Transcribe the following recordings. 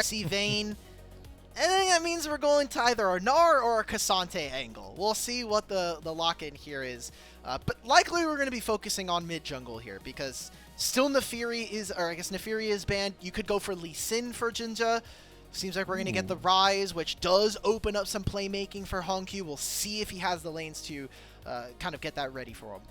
see Vayne. And then that means we're going to either a Gnar or a Cassante angle. We'll see what the lock-in here is. But likely we're going to be focusing on mid-jungle here because still Nefiri is, or I guess Nefiri is banned. You could go for Lee Sin for JunJia. Seems like we're going to get the Rise, which does open up some playmaking for HongQ. We'll see if he has the lanes to kind of get that ready for him.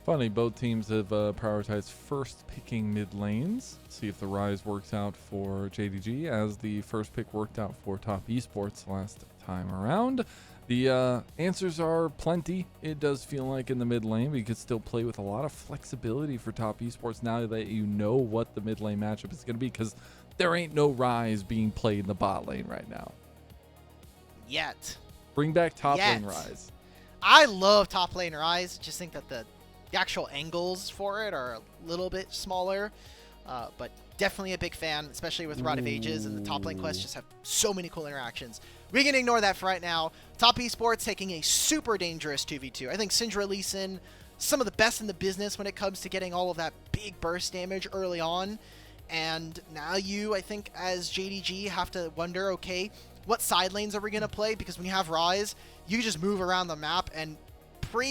Funny, both teams have prioritized first picking mid lanes. See if the Rise works out for JDG as the first pick worked out for Top Esports last time around. The answers are plenty. It does feel like in the mid lane, but you could still play with a lot of flexibility for Top Esports now that you know what the mid lane matchup is going to be, because there ain't no Rise being played in the bot lane right now. Yet. Bring back top lane Rise. I love top lane Rise. Just think that the actual angles for it are a little bit smaller, but definitely a big fan, especially with Rod of Ages, and the top lane quests just have so many cool interactions. We can ignore that for right now. Top Esports taking a super dangerous 2v2. I think Syndra Lee Sin, some of the best in the business when it comes to getting all of that big burst damage early on. And now you, I think, as JDG, have to wonder, okay, what side lanes are we going to play? Because when you have Rise, you just move around the map, and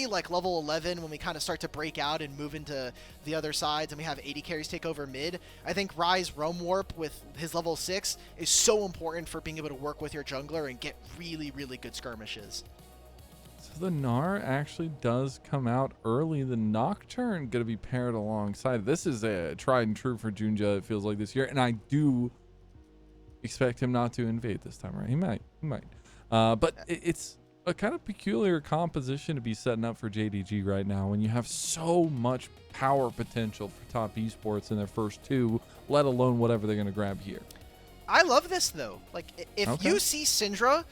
like level 11, when we kind of start to break out and move into the other sides and we have 80 carries take over mid, I think Rise Roam Warp with his level 6 is so important for being able to work with your jungler and get really, really good skirmishes. So the Gnar actually does come out early. The Nocturne going to be paired alongside. This is a tried and true for JunJia, it feels like, this year, and I do expect him not to invade this time, right? He might. But it's a kind of peculiar composition to be setting up for JDG right now when you have so much power potential for Top Esports in their first two, let alone whatever they're going to grab here. I love this, though. Like, if you see Syndra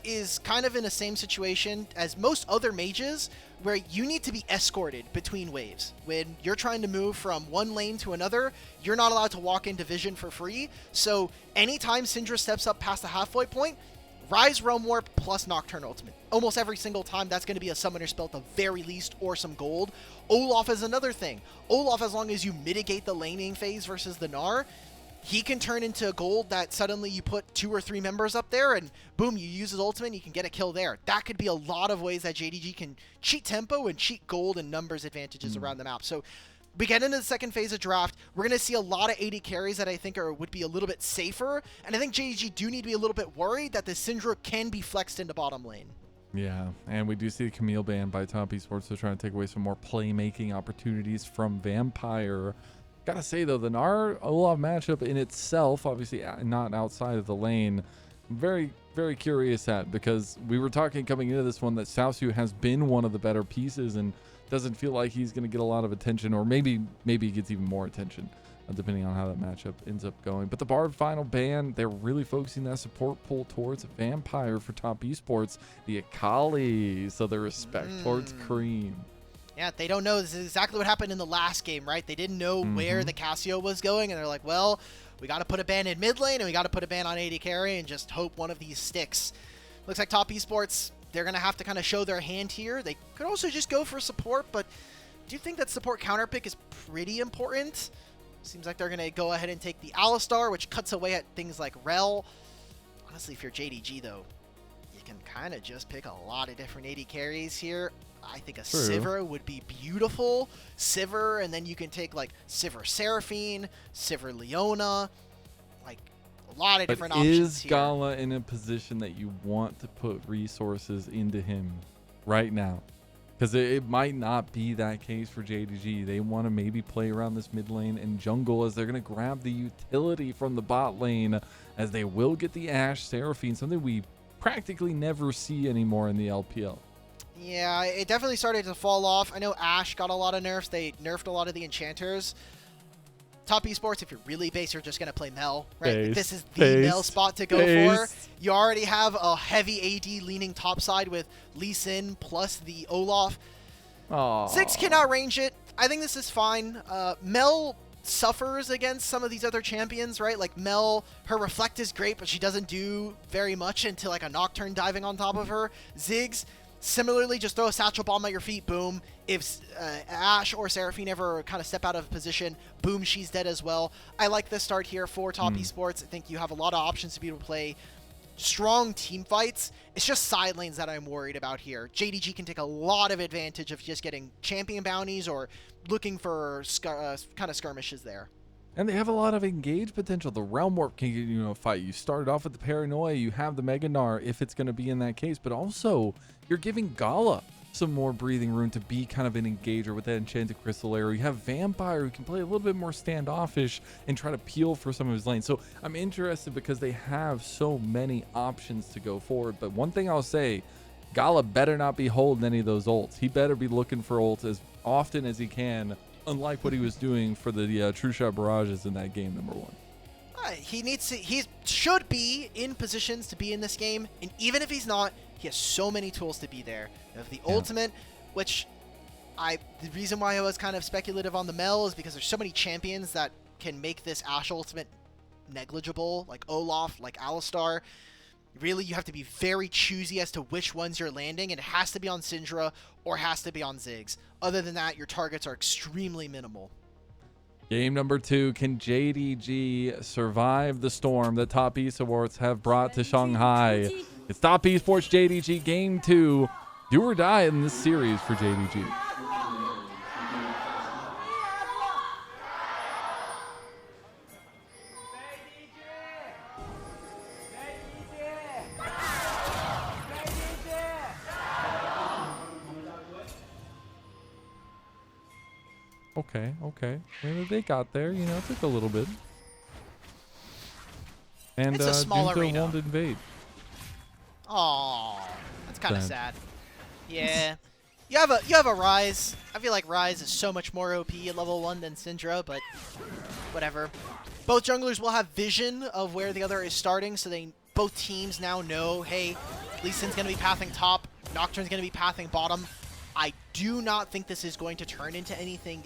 is kind of in the same situation as most other mages where you need to be escorted between waves. When you're trying to move from one lane to another, you're not allowed to walk into vision for free. So anytime Syndra steps up past the halfway point, Rise Roam Warp plus Nocturne Ultimate. Almost every single time, that's going to be a summoner spell at the very least, or some gold. Olaf is another thing. Olaf, as long as you mitigate the laning phase versus the Gnar, he can turn into gold that suddenly you put 2 or 3 members up there and boom, you use his ultimate and you can get a kill there. That could be a lot of ways that JDG can cheat tempo and cheat gold and numbers advantages around the map. So we get into the second phase of draft. We're going to see a lot of 80 carries that I think would be a little bit safer. And I think JDG do need to be a little bit worried that the Syndra can be flexed into bottom lane. Yeah, and we do see the Camille ban by Top Esports, so trying to take away some more playmaking opportunities from Vampire. Gotta say, though, the Gnar Olaf matchup in itself, obviously not outside of the lane, very, very curious at, because we were talking coming into this one that Xiaoxu has been one of the better pieces and doesn't feel like he's going to get a lot of attention, or maybe he gets even more attention, depending on how that matchup ends up going. But the Bard final ban, they're really focusing that support pull towards Vampire for Top Esports, the Akali, so the respect towards Creme. Yeah, they don't know. This is exactly what happened in the last game, right? They didn't know where the Cassio was going, and they're like, well, we got to put a ban in mid lane, and we got to put a ban on AD carry, and just hope one of these sticks. Looks like Top Esports, they're going to have to kind of show their hand here. They could also just go for support, but do you think that support counter pick is pretty important? Seems like they're going to go ahead and take the Alistar, which cuts away at things like Rel. Honestly, if you're JDG, though, you can kind of just pick a lot of different AD carries here. I think a Sivir would be beautiful. Sivir, and then you can take like Sivir Seraphine, Sivir Leona, like a lot of different options here. Is Gala in a position that you want to put resources into him right now? Because it might not be that case for JDG. They want to maybe play around this mid lane and jungle, as they're going to grab the utility from the bot lane, as they will get the Ashe Seraphine, something we practically never see anymore in the LPL. Yeah, it definitely started to fall off. I know Ashe got a lot of nerfs. They nerfed a lot of the enchanters. Top Esports, if you're really base, you're just going to play Mel, right? This is the Mel spot to go for. You already have a heavy AD leaning topside with Lee Sin plus the Olaf. Ziggs can outrange it. I think this is fine. Mel suffers against some of these other champions, right? Like Mel, her reflect is great, but she doesn't do very much until like a Nocturne diving on top of her. Ziggs, Similarly, just throw a satchel bomb at your feet, boom. If Ashe or Seraphine ever kind of step out of position, boom, she's dead as well. I like this start here for top esports. I think you have a lot of options to be able to play strong team fights. It's just side lanes that I'm worried about here. JDG can take a lot of advantage of just getting champion bounties or looking for kind of skirmishes there. And they have a lot of engage potential. The Realm Warp can get you a fight. You started off with the Paranoia. You have the Mega Gnar if it's going to be in that case. But also, you're giving Gala some more breathing room to be kind of an engager with that Enchanted Crystal Arrow. You have Vampire who can play a little bit more standoffish and try to peel for some of his lanes. So I'm interested because they have so many options to go forward. But one thing I'll say, Gala better not be holding any of those ults. He better be looking for ults as often as he can, unlike what he was doing for the True Shot Barrages in that game, number 1. He should be in positions to be in this game, and even if he's not, he has so many tools to be there. You have the ultimate, which the reason why I was kind of speculative on the Mel is because there's so many champions that can make this Ashe ultimate negligible, like Olaf, like Alistar. Really, you have to be very choosy as to which ones you're landing, and it has to be on Syndra or has to be on Ziggs. Other than that, your targets are extremely minimal. Game number 2, can JDG survive the storm that Top Esports have brought to Shanghai? It's Top Esports JDG Game 2. Do or die in this series for JDG. Okay. Well, they got there. You know, it took a little bit. And it's a small arena. Won't invade. Aww, that's kind of sad. Yeah, you have a Ryze. I feel like Ryze is so much more OP at level 1 than Syndra, but whatever. Both junglers will have vision of where the other is starting, so both teams now know, hey, Lee Sin's gonna be pathing top, Nocturne's gonna be pathing bottom. I do not think this is going to turn into anything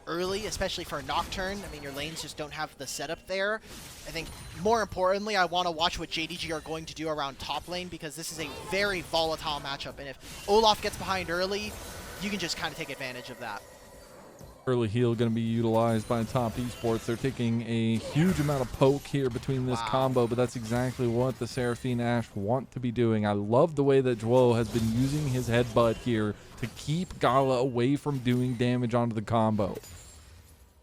early, especially for Nocturne. I mean, your lanes just don't have the setup there. I think, more importantly, I want to watch what JDG are going to do around top lane, because this is a very volatile matchup. And if Olaf gets behind early, you can just kind of take advantage of that. Early heal going to be utilized by Top Esports. They're taking a huge amount of poke here between this combo, but that's exactly what the Seraphine Ashe want to be doing. I love the way that Joel has been using his headbutt here to keep Gala away from doing damage onto the combo.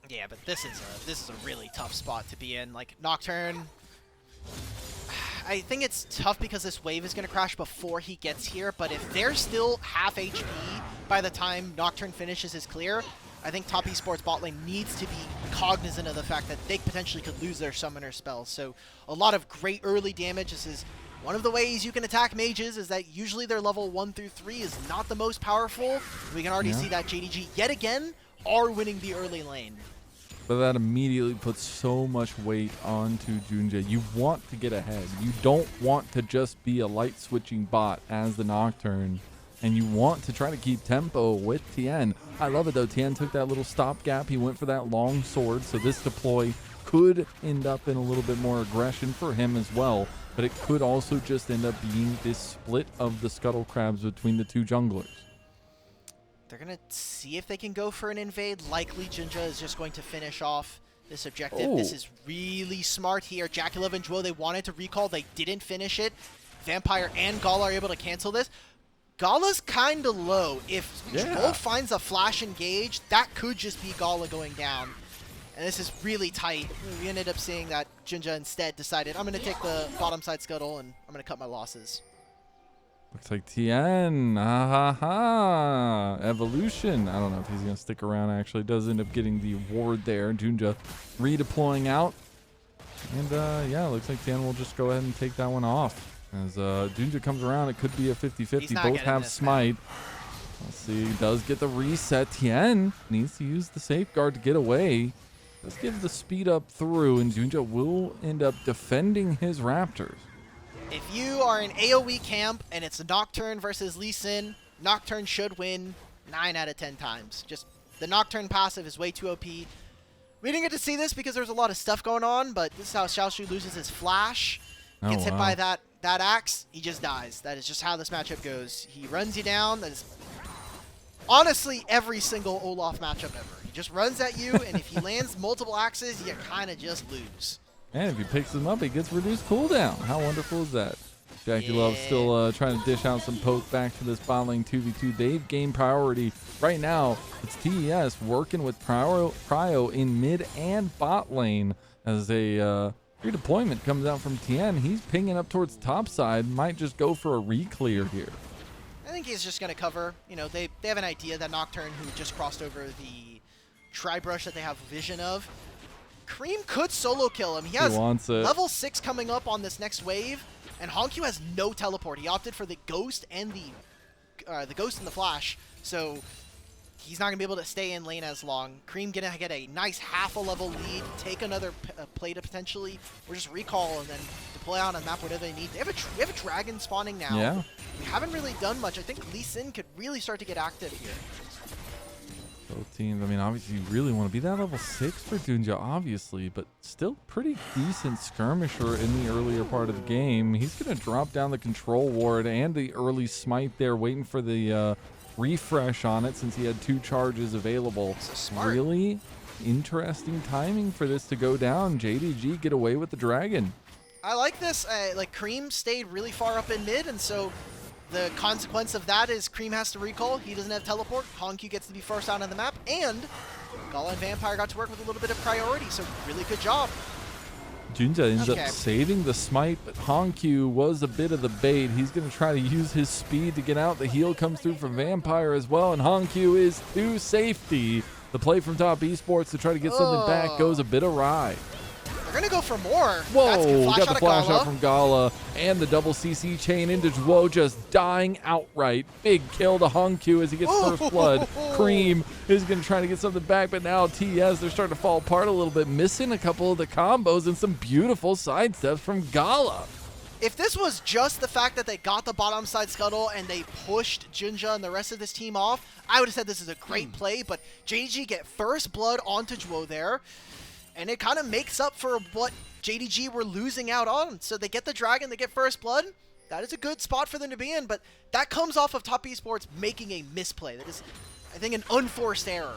Yeah, but this is a really tough spot to be in. Like, Nocturne, I think it's tough because this wave is going to crash before he gets here, but if they're still half HP by the time Nocturne finishes his clear, I think Top Esports bot lane needs to be cognizant of the fact that they potentially could lose their summoner spells. So a lot of great early damage. This is one of the ways you can attack mages, is that usually their level 1 through 3 is not the most powerful. We can already see that JDG yet again are winning the early lane. But that immediately puts so much weight onto JunJia. You want to get ahead. You don't want to just be a light switching bot as the Nocturne. And you want to try to keep tempo with Tian. I love it though. Tian took that little stopgap. He went for that long sword. So this deploy could end up in a little bit more aggression for him as well. But it could also just end up being this split of the scuttle crabs between the two junglers. They're going to see if they can go for an invade. Likely JunJia is just going to finish off this objective. This is really smart here. JackeyLove and Joel, they wanted to recall. They didn't finish it. Vampire and Gala are able to cancel this. Gala's kind of low. If Joel finds a flash engage, that could just be Gala going down. And this is really tight. We ended up seeing that JunJia instead decided, I'm going to take the bottom side scuttle and I'm going to cut my losses. Looks like Tian, evolution. I don't know if he's going to stick around, actually. Does end up getting the ward there. JunJia redeploying out. And yeah, looks like Tian will just go ahead and take that one off. As JunJia comes around, it could be a 50-50. Both have smite. Let's see, does get the reset. Tian needs to use the safeguard to get away. Does give the speed up through, and JunJia will end up defending his Raptors. If you are in AoE camp and it's Nocturne versus Lee Sin, Nocturne should win 9 out of 10 times. Just the Nocturne passive is way too OP. We didn't get to see this because there's a lot of stuff going on, but this is how Xiaoxu loses his flash. Gets hit by that that axe, he just dies. That is just how this matchup goes. He runs you down. That is honestly every single Olaf matchup ever. He just runs at you, and if he lands multiple axes, you kind of just lose. And if he picks them up, he gets reduced cooldown. How wonderful is that? JackeyLove still trying to dish out some poke back to this bot lane 2v2. They've gained priority. Right now, it's TES working with Cryo in mid and bot lane as a redeployment comes out from Tian. He's pinging up towards the top side. Might just go for a re-clear here. I think he's just going to cover. You know, they have an idea that Nocturne, who just crossed over the tri-brush that they have vision of, Creme could solo kill him. He has level 6 coming up on this next wave, and HongQ has no teleport. He opted for the Ghost and the Ghost and the Flash, so he's not going to be able to stay in lane as long. Creme going to get a nice half a level lead, take another play to potentially, or just recall and then deploy on a map whatever they need. We have a dragon spawning now. Yeah. We haven't really done much. I think Lee Sin could really start to get active here. Both teams, I mean, obviously you really want to be that level 6 for JunJia, obviously, but still pretty decent skirmisher in the earlier part of the game. He's going to drop down the control ward and the early smite there, waiting for the refresh on it since he had 2 charges available. Really interesting timing for this to go down. JDG get away with the dragon. I like this. Like, Creme stayed really far up in mid, and so the consequence of that is Creme has to recall. He doesn't have teleport. HongQ gets to be first out on the map, and Gala and Vampire got to work with a little bit of priority, so really good job. JunJia ends up saving the smite, but HongQ was a bit of the bait. He's going to try to use his speed to get out. The heal comes through from Vampire as well, and HongQ is to safety. The play from top Esports to try to get something back goes a bit awry. They're going to go for more. Whoa, got the flash out from Gala, and the double CC chain into Zhuo, just dying outright. Big kill to HongQ as he gets first blood. Creme is going to try to get something back, but now TES, they're starting to fall apart a little bit, missing a couple of the combos and some beautiful sidesteps from Gala. If this was just the fact that they got the bottom side scuttle and they pushed JunJia and the rest of this team off, I would have said this is a great play, but JDG get first blood onto Zhuo there, and it kind of makes up for what JDG were losing out on. So they get the dragon, they get first blood. That is a good spot for them to be in, but that comes off of top Esports making a misplay. That is, I think, an unforced error.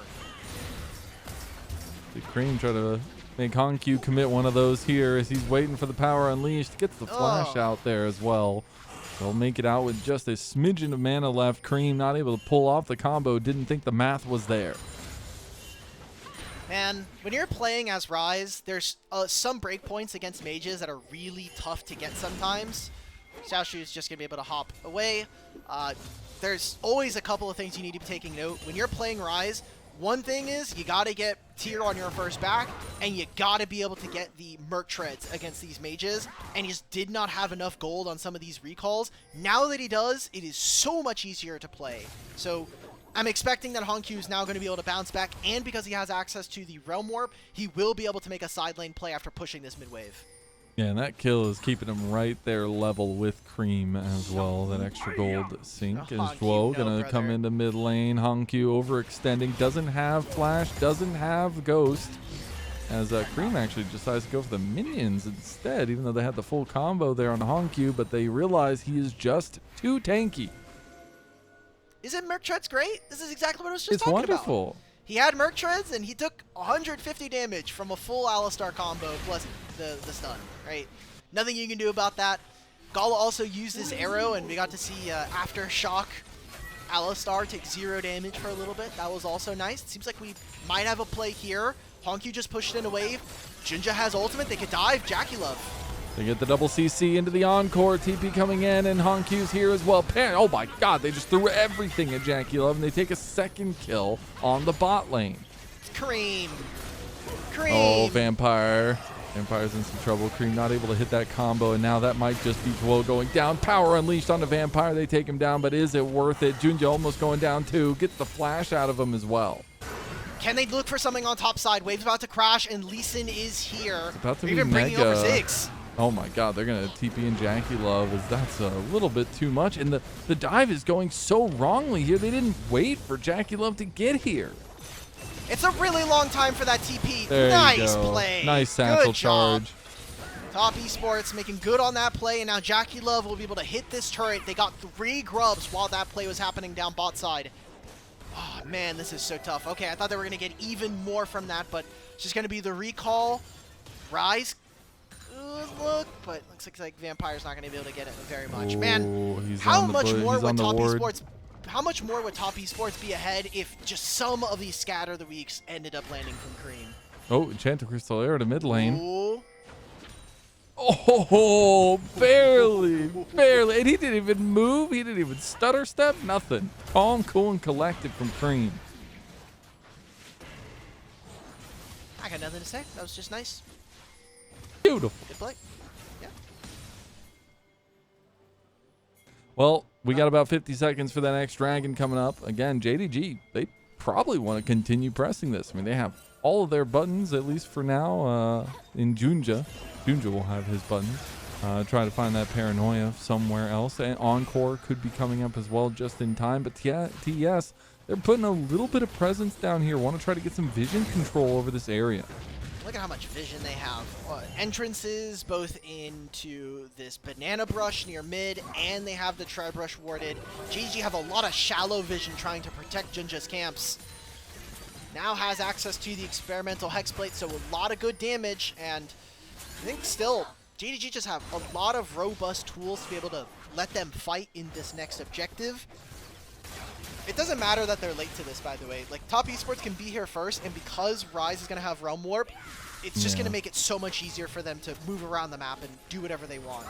The Creme try to make HongQ commit one of those here as he's waiting for the power unleashed. Gets the flash out there as well. They'll make it out with just a smidgen of mana left. Creme not able to pull off the combo. Didn't think the math was there. Man, when you're playing as Ryze, there's some breakpoints against mages that are really tough to get sometimes. Xiaoxu is just going to be able to hop away. There's always a couple of things you need to be taking note. When you're playing Ryze, one thing is you got to get tier on your first back, and you got to be able to get the Merc Treads against these mages, and he just did not have enough gold on some of these recalls. Now that he does, it is so much easier to play. So I'm expecting that HongQ is now going to be able to bounce back, and because he has access to the Realm Warp, he will be able to make a side lane play after pushing this mid-wave. Yeah, and that kill is keeping him right there level with Creme as well. That extra gold sink is Zhuo going to come into mid lane. HongQ overextending, doesn't have flash, doesn't have ghost. As Creme actually decides to go for the minions instead, even though they had the full combo there on HongQ, but they realize he is just too tanky. Isn't Merc Treads great? This is exactly what I was just talking about. It's wonderful. He had Merc Treads, and he took 150 damage from a full Alistar combo plus the stun, right? Nothing you can do about that. Gala also used his arrow, and we got to see Aftershock Alistar take 0 damage for a little bit. That was also nice. It seems like we might have a play here. HongQ just pushed in a wave. JunJia has ultimate. They could dive. JackeyLove. They get the double CC into the encore. TP coming in, and HongQ's here as well. Oh my god, they just threw everything at JackeyLove, and they take a second kill on the bot lane. Creme. Oh, Vampire. Vampire's in some trouble. Creme not able to hit that combo, and now that might just be Zhuo going down. Power unleashed on the Vampire. They take him down, but is it worth it? JunJia almost going down too. Gets the flash out of him as well. Can they look for something on top side? Wave's about to crash, and Lee Sin is here. It's about to They're be even bringing over Ziggs. Oh my god, they're going to TP in JackeyLove, as that's a little bit too much. And the dive is going so wrongly here. They didn't wait for JackeyLove to get here. It's a really long time for that TP. There nice you go. play. Nice satchel charge. Top Esports making good on that play, and now JackeyLove will be able to hit this turret. They got 3 grubs while that play was happening down bot side. Oh, man, this is so tough. Okay, I thought they were going to get even more from that, but it's just going to be the recall. Rise. Good look, but looks like Vampire's not going to be able to get it very much. Man, how much more would Top Esports... How much more would Top Esports be ahead if just some of these Scatter the Weeks ended up landing from Creme? Oh, Enchanted Crystal Arrow to mid lane. Ooh. Oh, barely, barely. And he didn't even move. He didn't even stutter step. Nothing. Calm, cool, and collected from Creme. I got nothing to say. That was just nice. Beautiful. Good play. Yeah. Well, we got about 50 seconds for that next dragon coming up. Again, JDG, they probably want to continue pressing this. I mean, they have all of their buttons, at least for now, in JunJia. JunJia will have his buttons. Try to find that paranoia somewhere else. And Encore could be coming up as well just in time. But TES, they're putting a little bit of presence down here. Want to try to get some vision control over this area. Look at how much vision they have. Entrances both into this banana brush near mid, and they have the tri-brush warded. JDG have a lot of shallow vision trying to protect JunJia's camps. Now has access to the experimental hexplate, so a lot of good damage, and I think still JDG just have a lot of robust tools to be able to let them fight in this next objective. It doesn't matter that they're late to this, by the way. Like, Top Esports can be here first, and because Rise is going to have Realm Warp, it's just going to make it so much easier for them to move around the map and do whatever they want.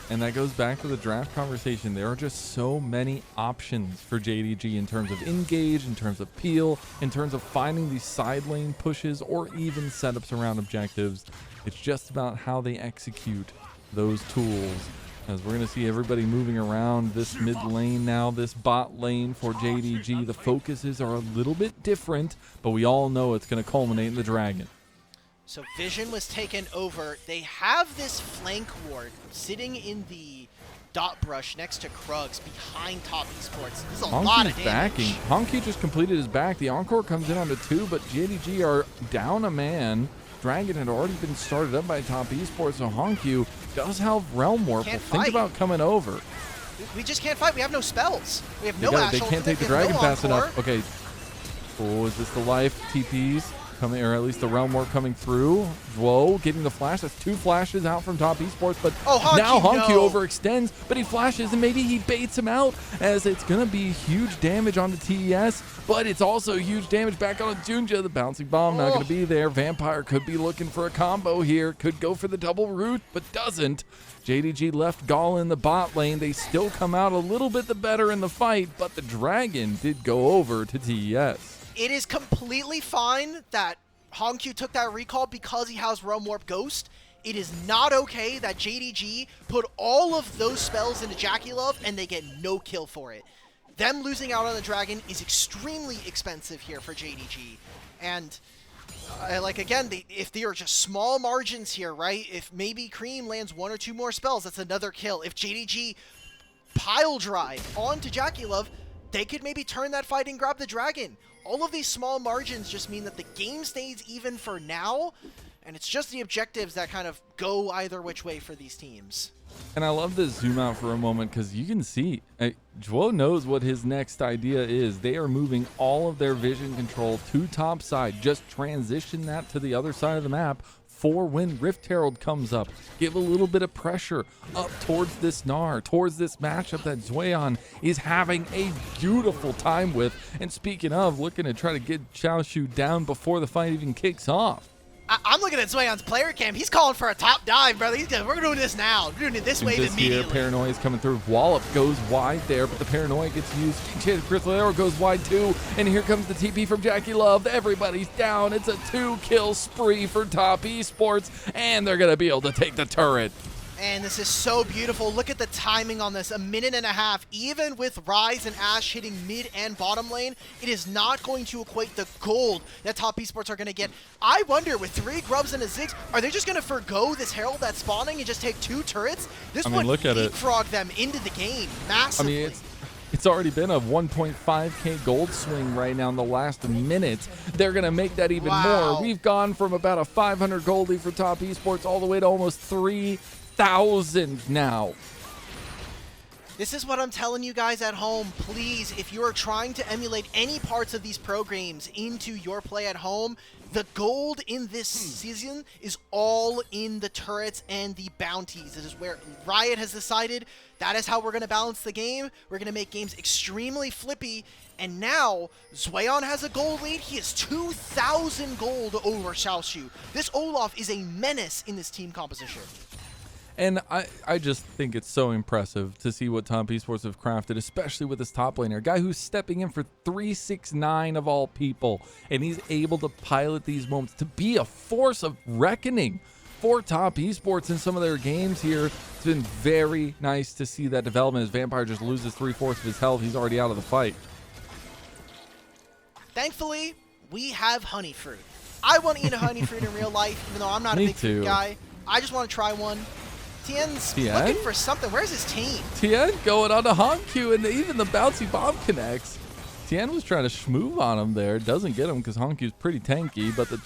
And that goes back to the draft conversation. There are just so many options for JDG in terms of engage, in terms of peel, in terms of finding these side lane pushes, or even setups around objectives. It's just about how they execute those tools. As we're going to see everybody moving around this mid lane now, this bot lane for JDG. The focuses are a little bit different, but we all know it's going to culminate in the dragon. So Vision was taken over. They have this flank ward sitting in the dot brush next to Krugs behind Top Esports. This is a lot of damage. Backing. HongQ just completed his back. The Encore comes in onto 2, but JDG are down a man. Dragon had already been started up by Top Esports, so HongQ does have Realm Warp. Think about coming over. We just can't fight. We have no spells. We have no Ash. They can't take the dragon fast enough. Okay. Oh, is this the life TPs coming, or at least the Realm Warp coming through? Whoa, getting the flash. That's 2 flashes out from Top Esports, but now HongQ overextends, but he flashes, and maybe he baits him out, as it's going to be huge damage on the TES, but it's also huge damage back on JunJia. The bouncing bomb not going to be there. Vampire could be looking for a combo here. Could go for the double root, but doesn't. JDG left Gala in the bot lane. They still come out a little bit the better in the fight, but the dragon did go over to TES. It is completely fine that HongQ took that recall because he has Realm Warp Ghost. It is not okay that JDG put all of those spells into JackeyLove and they get no kill for it. Them losing out on the dragon is extremely expensive here for JDG. And like, again, if there are just small margins here, right? If maybe Creme lands 1 or 2 more spells, that's another kill. If JDG pile drive onto JackeyLove, they could maybe turn that fight and grab the dragon. All of these small margins just mean that the game stays even for now, and it's just the objectives that kind of go either which way for these teams. And I love this zoom out for a moment, because you can see Zhuo knows what his next idea is. They are moving all of their vision control to top side. Just transition that to the other side of the map for when Rift Herald comes up. Give a little bit of pressure up towards this Gnar, towards this matchup that Zuian is having a beautiful time with. And speaking of, looking to try to get Xiaoxu down before the fight even kicks off. I'm looking at Zuian's player cam. He's calling for a top dive, brother. We're doing this now. We're doing it this wave immediately. Here, Paranoia is coming through. Wallop goes wide there, but the Paranoia gets used. Enchanted Crystal Arrow goes wide too. And here comes the TP from JackeyLove. Everybody's down. It's a 2-kill spree for Top Esports, and they're going to be able to take the turret. And this is so beautiful. Look at the timing on this. 1.5 minutes. Even with Rise and Ashe hitting mid and bottom lane, it is not going to equate the gold that Top Esports are going to get. I wonder, with 3 grubs and a Ziggs, are they just going to forgo this Herald that's spawning and just take 2 turrets? This would leapfrog them into the game massively. I mean, It's already been a 1.5k gold swing right now in the last minute. They're going to make that even more. We've gone from about a 500 goldie for top esports all the way to almost 3,000 now. This is what I'm telling you guys at home. Please, if you are trying to emulate any parts of these pro games into your play at home, the gold in this season is all in the turrets and the bounties. This is where Riot has decided that is how we're going to balance the game. We're going to make games extremely flippy. And now, Zuian has a gold lead. He has 2,000 gold over Xiaoxu. This Olaf is a menace in this team composition. And I just think it's so impressive to see what top esports have crafted, especially with this top laner, a guy who's stepping in for 369 of all people, and he's able to pilot these moments to be a force of reckoning for top esports in some of their games here. It's been very nice to see that development as Vampire just loses 3/4 of his health. He's already out of the fight. Thankfully, we have honey fruit. I want to eat a honey fruit in real life, even though I'm not a big fruit guy. I just want to try one. Tian's looking for something. Where's his team? Tian going on to HongQ, and even the bouncy bomb connects. Tian was trying to schmoove on him there. Doesn't get him because HongQ's pretty tanky, but the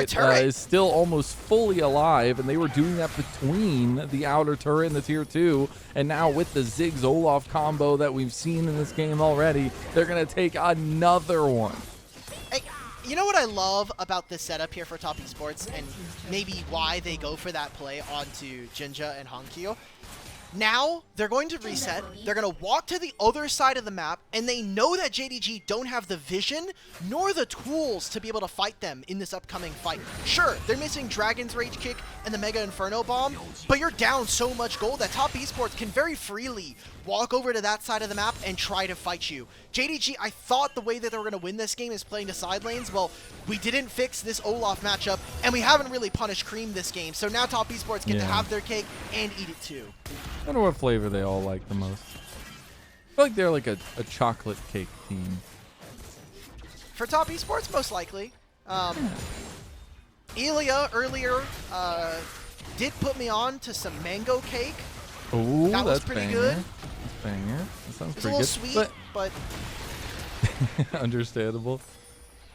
turret is still almost fully alive, and they were doing that between the outer turret and the tier 2. And now with the Ziggs Olaf combo that we've seen in this game already, they're going to take another one. Hey, you know what I love about this setup here for top esports, and maybe why they go for that play onto JunJia and HongQ? Now, they're going to reset, they're going to walk to the other side of the map, and they know that JDG don't have the vision nor the tools to be able to fight them in this upcoming fight. Sure, they're missing Dragon's Rage Kick and the Mega Inferno Bomb, but you're down so much gold that top esports can very freely walk over to that side of the map and try to fight you. JDG, I thought the way that they were going to win this game is playing the side lanes. Well, we didn't fix this Olaf matchup, and we haven't really punished Creme this game, so now top esports get to have their cake and eat it too. I wonder what flavor they all like the most. I feel like they're like a chocolate cake team. For top esports, most likely. Elia earlier did put me on to some mango cake. Ooh, that was pretty good. That's banger. That sounds it's pretty a good. little sweet, but understandable.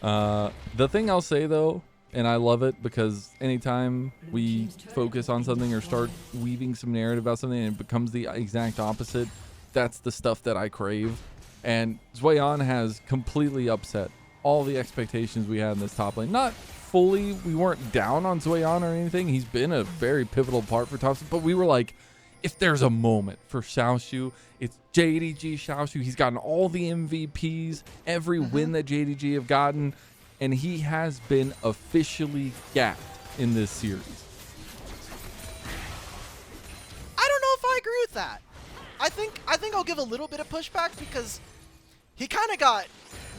The thing I'll say though, and I love it because anytime we focus on something or start weaving some narrative about something and it becomes the exact opposite, that's the stuff that I crave. And Zuian has completely upset all the expectations we had in this top lane. Not fully, we weren't down on Zuian or anything. He's been a very pivotal part for top, but we were like, if there's a moment for Xiaoxu, it's JDG Xiaoxu. He's gotten all the MVPs, every win that JDG have gotten, and he has been officially gapped in this series. I don't know if I agree with that. I think I'll give a little bit of pushback because he kind of got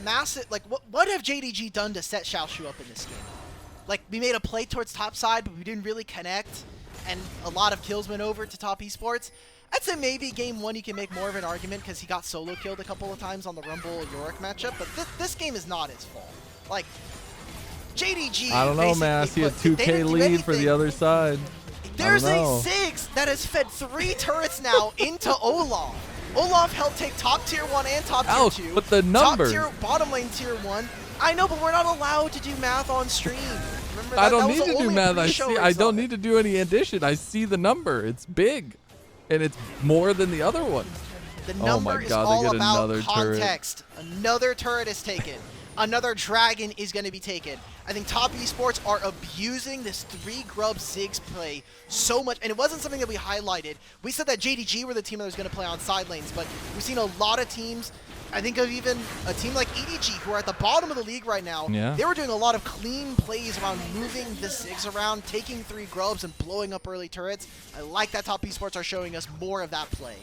massive. Like, what have JDG done to set Xiaoxu up in this game? Like, we made a play towards top side, but we didn't really connect, and a lot of kills went over to top esports. I'd say maybe game 1 you can make more of an argument because he got solo killed a couple of times on the Rumble Yorick matchup, but this game is not his fault. Like, JDG. I don't know, man. I see a 2K lead for the other side. There's a Ziggs that has fed 3 turrets now into Olaf. Olaf helped take top tier 1 and top tier 2. But the numbers. Top tier, bottom lane tier 1. I know, but we're not allowed to do math on stream. Remember that? I don't need to do math. I don't need to do any addition. I see the number. It's big. And it's more than the other one. The number is all about context. Another turret is taken. Another dragon is going to be taken. I think top esports are abusing this 3 grub Ziggs play so much, and it wasn't something that we highlighted. We said that JDG were the team that was going to play on side lanes, but we've seen a lot of teams. I think of even a team like EDG, who are at the bottom of the league right now. Yeah. They were doing a lot of clean plays around moving the Ziggs around, taking 3 grubs, and blowing up early turrets. I like that top esports are showing us more of that play.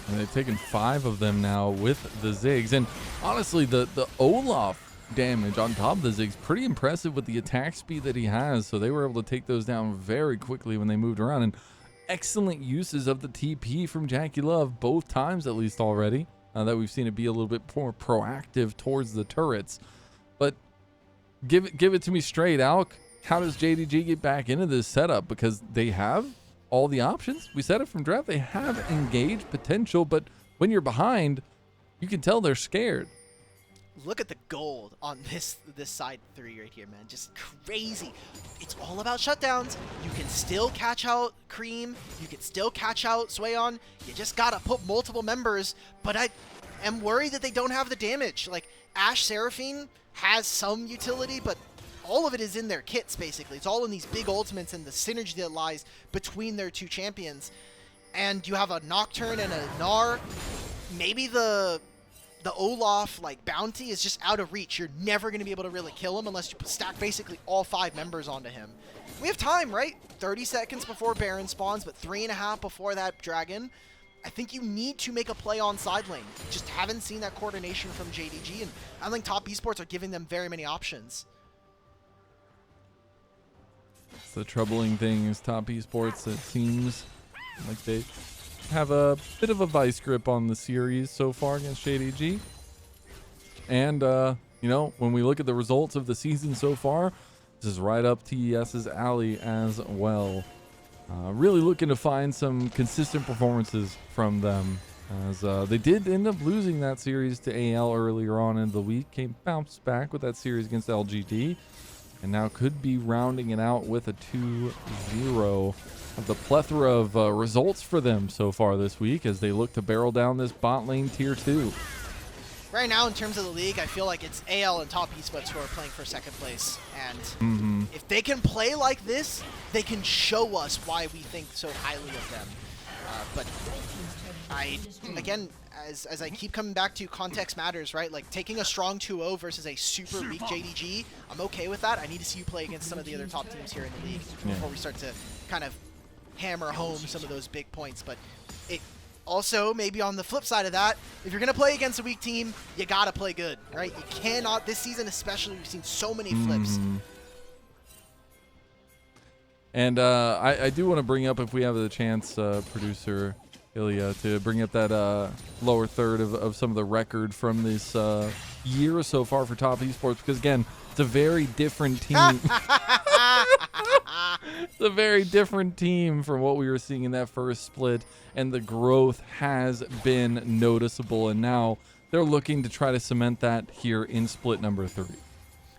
And they've taken 5 of them now with the Ziggs. And honestly, the Olaf damage on top of the Ziggs, pretty impressive with the attack speed that he has. So they were able to take those down very quickly when they moved around. And excellent uses of the TP from JackeyLove, both times at least already. That we've seen it be a little bit more proactive towards the turrets. But give it to me straight, Alk. How does JDG get back into this setup? Because they have all the options. We said it from draft. They have engaged potential, but when you're behind, You can tell they're scared. Look at the gold on this side 3 right here, man. Just crazy. It's all about shutdowns. You can still catch out Creme. You can still catch out Zuian. You just gotta put multiple members. But I am worried that they don't have the damage. Like, Ashe Seraphine has some utility, but all of it is in their kits, basically. It's all in these big ultimates and the synergy that lies between their two champions. And you have a Nocturne and a Gnar. Maybe the Olaf like bounty is just out of reach. You're never going to be able to really kill him unless you stack basically all 5 members onto him. We have time, right? 30 seconds before Baron spawns, but 3.5 before that dragon. I think you need to make a play on side lane. Just haven't seen that coordination from JDG, and I don't think top esports are giving them very many options. The troubling thing is top esports, it seems like they have a bit of a vice grip on the series so far against JDG. And, you know, when we look at the results of the season so far, this is right up TES's alley as well. Really looking to find some consistent performances from them, as they did end up losing that series to AL earlier on in the week. Bounced back with that series against LGD, and now could be rounding it out with a 2-0. Of the plethora of results for them so far this week as they look to barrel down this bot lane tier 2. Right now, in terms of the league, I feel like it's AL and top esports who are playing for second place. And if they can play like this, they can show us why we think so highly of them. But again, as I keep coming back to, context matters, right? Like, taking a strong 2-0 versus a super weak JDG, I'm okay with that. I need to see you play against some of the other top teams here in the league before we start to kind of hammer home some of those big points. But it also, maybe on the flip side of that, if you're going to play against a weak team, you got to play good, right? You cannot, this season especially, we've seen so many flips. And I do want to bring up, if we have the chance, producer Ilya, to bring up that lower third of some of the record from this year so far for top esports, because again, it's a very different team. It's a very different team from what we were seeing in that first split, and the growth has been noticeable, and now they're looking to try to cement that here in split number 3.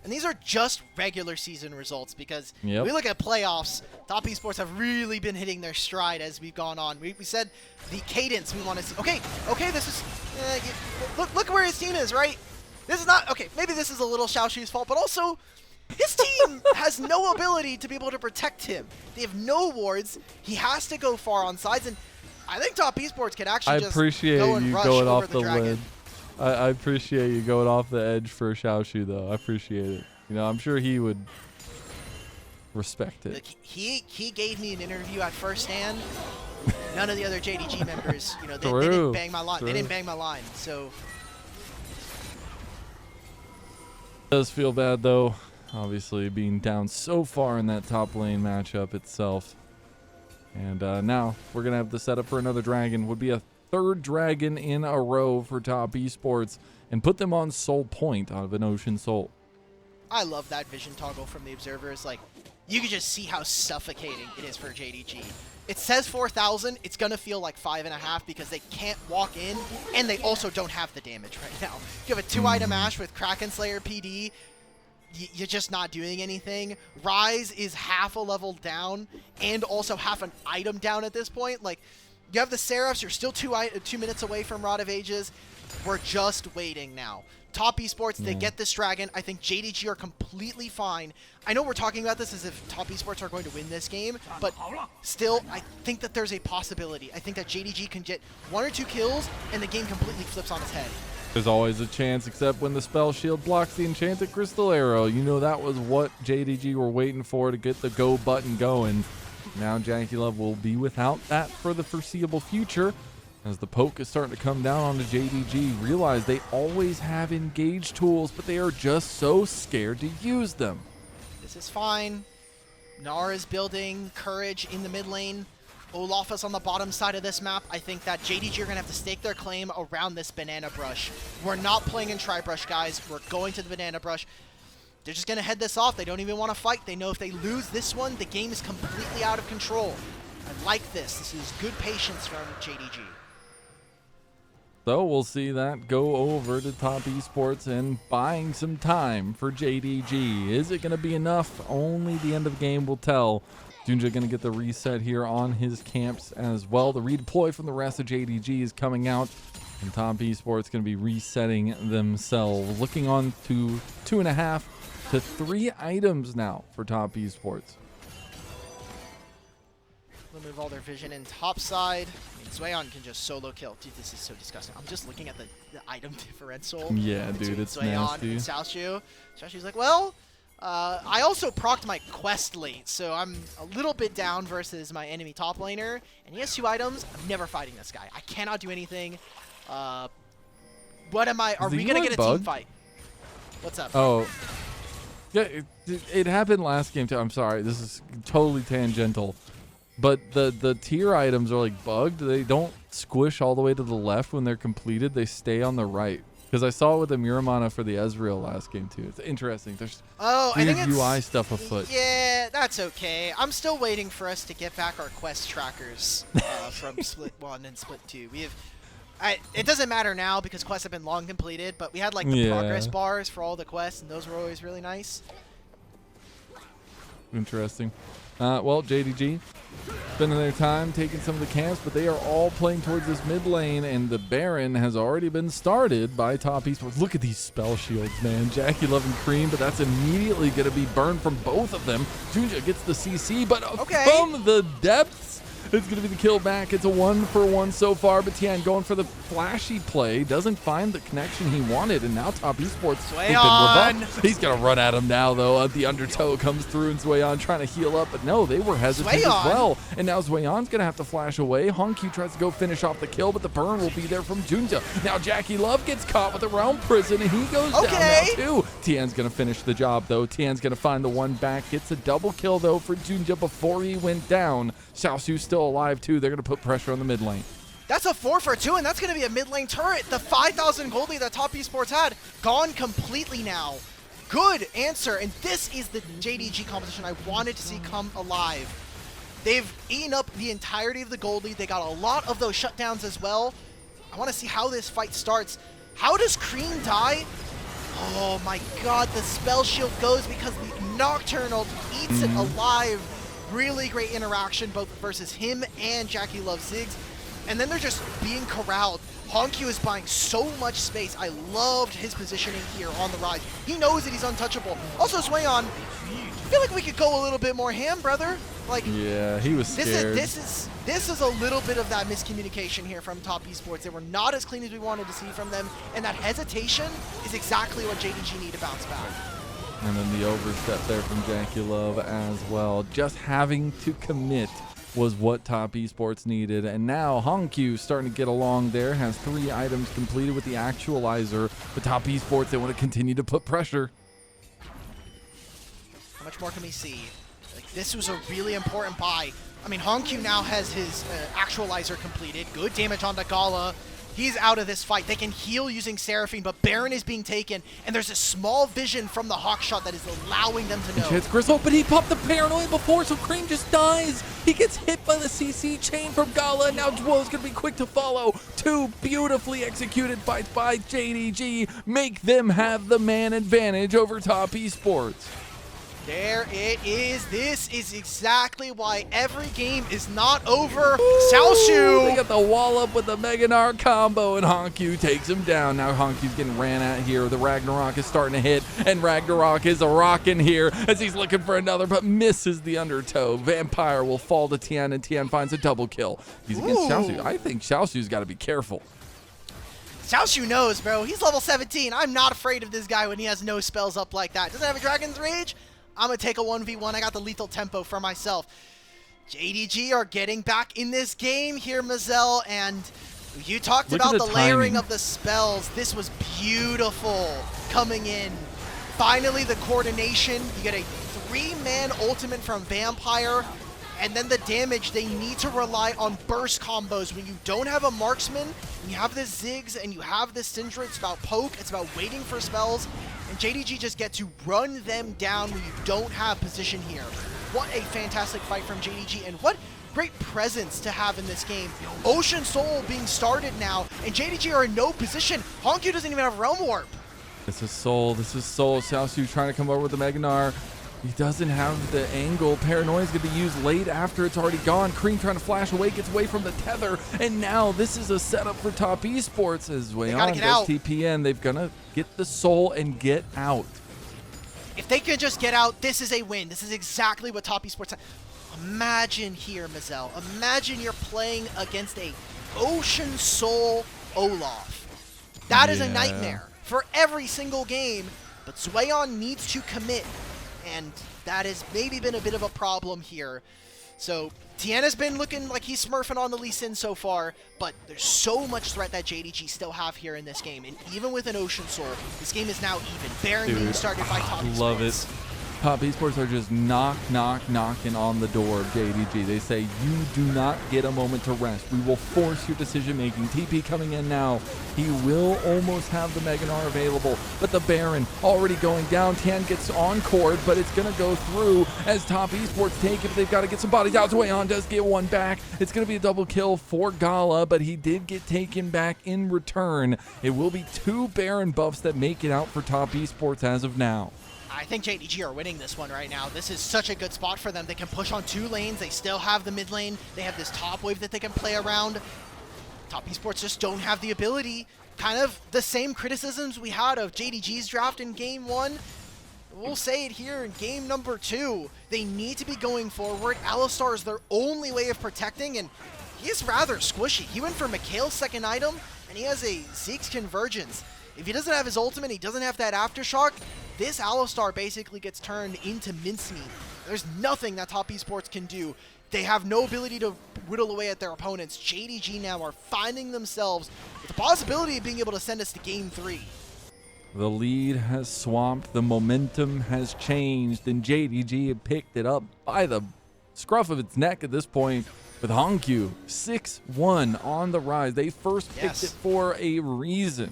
And these are just regular season results, because we look at playoffs, top esports have really been hitting their stride as we've gone on. We said the cadence we want to see. Okay, this is look where his team is, right? This is not okay. Maybe this is a little Xiaoxu's fault, but also his team has no ability to be able to protect him. They have no wards. He has to go far on sides, and I think top esports can actually just go and rush over the dragon. Lid. I appreciate you going off the edge for Xiaoxu, though. I appreciate it. You know, I'm sure he would respect it. Look, he gave me an interview at First Hand. None of the other JDG members, you know, they didn't bang my line. They didn't bang my line, so. It does feel bad, though. Obviously, being down so far in that top lane matchup itself. And now we're going to have the setup for another dragon. Would be a 3rd dragon in a row for top esports, and put them on Soul Point out of an Ocean Soul. I love that vision toggle from the observers. Like, you can just see how suffocating it is for JDG. It says 4,000. It's going to feel like 5.5 because they can't walk in, and they also don't have the damage right now. You have a 2-item Ashe with Kraken Slayer PD. You're just not doing anything. Rise is half a level down and also half an item down at this point. Like, you have the Seraphs. You're still 2 minutes away from Rod of Ages. We're just waiting now. Top esports, they get this dragon. I think JDG are completely fine. I know we're talking about this as if top esports are going to win this game, but still, I think that there's a possibility. I think that JDG can get 1 or 2 kills, and the game completely flips on its head. There's always a chance, except when the spell shield blocks the enchanted crystal arrow. You know, that was what JDG were waiting for to get the go button going. Now JackeyLove will be without that for the foreseeable future, as the poke is starting to come down onto JDG. Realize they always have engage tools, but they are just so scared to use them. This is fine. Gnar is building courage in the mid lane. Olaf is on the bottom side of this map. I think that JDG are going to have to stake their claim around this banana brush. We're not playing in tri-brush, guys. We're going to the banana brush. They're just going to head this off. They don't even want to fight. They know if they lose this one, the game is completely out of control. I like this. This is good patience from JDG. So we'll see that go over to Top Esports and buying some time for JDG. Is it going to be enough? Only the end of the game will tell. JunJia going to get the reset here on his camps as well. The redeploy from the rest of JDG is coming out. And Top Esports going to be resetting themselves. Looking on to 2.5 to 3 items now for Top Esports. Move all their vision in top side. I mean, Zuian can just solo kill. Dude, this is so disgusting. I'm just looking at the item differential. Yeah, dude, it's Zuian nasty. and Xiaoxu. Xiaoxu's like, well, I also procced my quest late, so I'm a little bit down versus my enemy top laner. And he has 2 items. I'm never fighting this guy. I cannot do anything. What am I? Are we gonna get a team fight? What's up? Oh, yeah, it happened last game too. I'm sorry, this is totally tangential. But the tier items are like bugged. They don't squish all the way to the left when they're completed. They stay on the right. Because I saw it with the Muramana for the Ezreal last game too. It's interesting. There's weird UI stuff afoot. Yeah, that's okay. I'm still waiting for us to get back our quest trackers from Split 1 and Split 2. We have, it doesn't matter now because quests have been long completed, but we had like the progress bars for all the quests, and those were always really nice. Interesting. Well, JDG spending their time taking some of the camps, but they are all playing towards this mid lane, and the Baron has already been started by Top Esports. Look at these spell shields, man. JackeyLove and Creme, but that's immediately going to be burned from both of them. JunJia gets the CC, but from the depths, it's going to be the kill back. It's a 1-for-1 so far, but Tian going for the flashy play. Doesn't find the connection he wanted, and now Top Esports Zuian. He's going to run at him now, though. The undertow comes through, and Zuian trying to heal up, but no, they were hesitant as well. And now Zuian's going to have to flash away. HongQ tries to go finish off the kill, but the burn will be there from JunJia. Now JackeyLove gets caught with the Realm Prison, and he goes down now, too. Tian's going to finish the job, though. Tian's going to find the one back. Gets a double kill, though, for JunJia before he went down. Xiaoxu still alive, too. They're going to put pressure on the mid lane. That's a 4-for-2, and that's going to be a mid lane turret. The 5,000 gold lead that Top Esports had gone completely now. Good answer, and this is the JDG competition I wanted to see come alive. They've eaten up the entirety of the gold lead. They got a lot of those shutdowns as well. I want to see how this fight starts. How does Creme die? Oh my god, the spell shield goes because the Nocturnal eats it alive. Really great interaction both versus him and JackeyLove Ziggs. And then they're just being corralled. HongQ is buying so much space. I loved his positioning here on the rise. He knows that he's untouchable. Also, Zuian, I feel like we could go a little bit more ham, brother. Like, yeah, he was scared. This is a little bit of that miscommunication here from Top Esports. They were not as clean as we wanted to see from them, and that hesitation is exactly what JDG need to bounce back. And then the overstep there from JackeyLove as well. Just having to commit was what Top Esports needed. And now HongQ starting to get along there, has 3 items completed with the actualizer. But Top Esports, they want to continue to put pressure. How much more can we see? Like, this was a really important buy. I mean, HongQ now has his actualizer completed. Good damage on the Gala. He's out of this fight. They can heal using Seraphine, but Baron is being taken, and there's a small vision from the Hawk Shot that is allowing them to know. It's Gristle, but he popped the Paranoid before, so Creme just dies. He gets hit by the CC chain from Gala, and now Dwo's going to be quick to follow. 2 beautifully executed fights by JDG make them have the man advantage over Top Esports. There it is. This is exactly why every game is not over. Xiaoxu! They got the wall up with the Meganar combo, and HongQ takes him down. Now HongQ's getting ran at here. The Ragnarok is starting to hit, and Ragnarok is a rockin' here as he's looking for another, but misses the undertow. Vampire will fall to Tian, and Tian finds a double kill. He's against Xiaoxu. I think Xiaoxu's got to be careful. Xiaoxu knows, bro. He's level 17. I'm not afraid of this guy when he has no spells up like that. Doesn't have a Dragon's Rage? I'm going to take a 1v1. I got the lethal tempo for myself. JDG are getting back in this game here, Mazel, and you talked about the layering of the spells. This was beautiful coming in. Finally, the coordination. You get a 3-man ultimate from Vampire, and then the damage. They need to rely on burst combos. When you don't have a marksman, and you have this Ziggs, and you have this Syndra, it's about poke, it's about waiting for spells. And JDG just get to run them down when you don't have position here. What a fantastic fight from JDG, and what great presence to have in this game. Ocean Soul being started now, and JDG are in no position. HongQ doesn't even have Realm Warp. This is Soul. Xiaoxu trying to come over with the Mega Gnar. He doesn't have the angle. Paranoia is going to be used late after it's already gone. Creme trying to flash away, gets away from the tether. And now this is a setup for top esports as Zuian does TPN. They've got to get the Soul and get out. If they can just get out, this is a win. This is exactly what top esports. Imagine here, Mazel. Imagine you're playing against a Ocean Soul Olaf. That is a nightmare for every single game. But Zuian needs to commit. And that has maybe been a bit of a problem here. So Tian has been looking like he's smurfing on the Lee Sin so far, but there's so much threat that JDG still have here in this game. And even with an Ocean Soul, this game is now even. Baron being started by top esports. Love it. Top esports are just knocking on the door of JDG. They say, you do not get a moment to rest. We will force your decision making. TP coming in now. He will almost have the Mega Gnar available, but the Baron already going down. Tian gets on court, but it's going to go through as top esports take it. They've got to get some bodies out. Zuian does get one back. It's going to be a double kill for Gala, but he did get taken back in return. It will be 2 Baron buffs that make it out for top esports as of now. I think JDG are winning this one right now. This is such a good spot for them. They can push on 2 lanes. They still have the mid lane. They have this top wave that they can play around. Top esports just don't have the ability. Kind of the same criticisms we had of JDG's draft in game 1. We'll say it here in game number 2. They need to be going forward. Alistar is their only way of protecting, and he is rather squishy. He went for Mikhail's second item, and he has a Zeke's Convergence. If he doesn't have his ultimate, he doesn't have that Aftershock, this Alistar basically gets turned into mincemeat. There's nothing that top esports can do. They have no ability to whittle away at their opponents. JDG now are finding themselves with the possibility of being able to send us to game 3. The lead has swamped, the momentum has changed, and JDG had picked it up by the scruff of its neck at this point with HongQ. 6-1 on the rise. They first picked it for a reason.